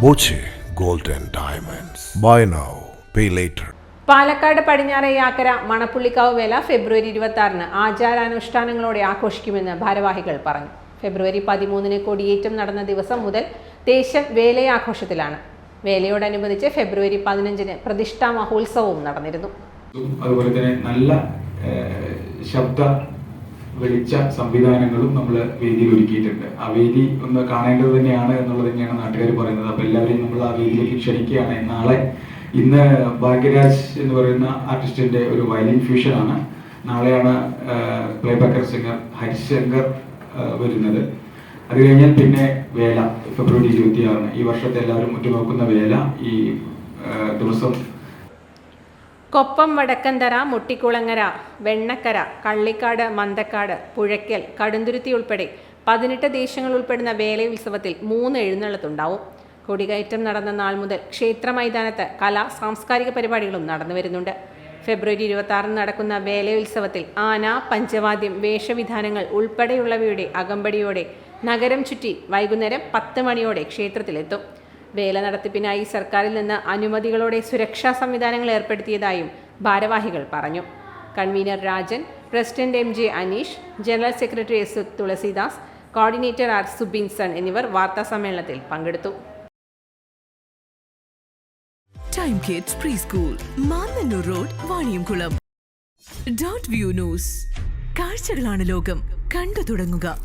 Boche gold and diamonds. Buy now pay later. Palakkad Padinjareyakkara Manappullikavu Vela ഫെബ്രുവരി 26-ന് ആചാരാനുഷ്ഠാനങ്ങളോടെ ആഘോഷിക്കുമെന്ന് ഭാരവാഹികൾ പറഞ്ഞു. ഫെബ്രുവരി 13-ന് കൊടിയേറ്റം നടന്ന ദിവസം മുതൽ ദേശം വേലയാഘോഷത്തിലാണ്. വേലയോടനുബന്ധിച്ച് ഫെബ്രുവരി 15-ന് പ്രതിഷ്ഠാ മഹോത്സവവും നടന്നിരുന്നു. അതുപോലെ തന്നെ നല്ല ശബ്ദ വെളിച്ച സംവിധാനങ്ങളും നമ്മൾ വേദിയിൽ ഒരുക്കിയിട്ടുണ്ട്. ആ വേദി ഒന്ന് കാണേണ്ടത് തന്നെയാണ് എന്നുള്ളത് തന്നെയാണ് നാട്ടുകാർ പറയുന്നത്. അപ്പോൾ എല്ലാവരെയും നമ്മൾ ആ വേദിയിലേക്ക് ക്ഷണിക്കുകയാണ്. ഇന്ന് ഭാഗ്യരാജ് എന്ന് പറയുന്ന ആർട്ടിസ്റ്റിന്റെ ഒരു വയലിൻ ഫ്യൂഷൻ ആണ്. നാളെയാണ് പ്ലേബാക്കർ സിംഗർ ഹരിശങ്കർ വരുന്നത്. അത് കഴിഞ്ഞാൽ പിന്നെ വേല ഫെബ്രുവരി 26-ന് ഈ വർഷത്തെ എല്ലാവരും ഉറ്റുനോക്കുന്ന വേല ഈ ദിവസം കൊപ്പം, വടക്കന്തറ, മുട്ടിക്കുളങ്ങര, വെണ്ണക്കര, കള്ളിക്കാട്, മന്തക്കാട്, പുഴയ്ക്കൽ, കടുന്തുരുത്തി ഉൾപ്പെടെ 18 ദേശങ്ങൾ ഉൾപ്പെടുന്ന വേല ഉത്സവത്തിൽ 3 എഴുന്നള്ളത്തുണ്ടാവും. കൊടികയറ്റം നടന്ന നാൾ മുതൽ ക്ഷേത്ര മൈതാനത്ത് സാംസ്കാരിക പരിപാടികളും നടന്നു വരുന്നുണ്ട്. ഫെബ്രുവരി 26-ന് നടക്കുന്ന വേലയുത്സവത്തിൽ ആന, പഞ്ചവാദ്യം, വേഷവിധാനങ്ങൾ ഉൾപ്പെടെയുള്ളവയുടെ അകമ്പടിയോടെ നഗരം ചുറ്റി വൈകുന്നേരം 10 മണിയോടെ ക്ഷേത്രത്തിലെത്തും. വേല നടത്തിപ്പിനായി സർക്കാരിൽ നിന്ന് അനുമതികളോടെ സുരക്ഷാ സംവിധാനങ്ങൾ ഏർപ്പെടുത്തിയതായും ഭാരവാഹികൾ പറഞ്ഞു. Convener Rajan, president MJ Aneesh, general secretary S Tulsidas, coordinator R സുബിൻസൺ എന്നിവർ വാർത്താസമ്മേളനത്തിൽ പങ്കെടുത്തു. Time kids pre school, Mannannur road, Vaniyamkulam. .view news. കാഴ്ചകളാണ് ലോകം, കണ്ടു തുടങ്ങുക.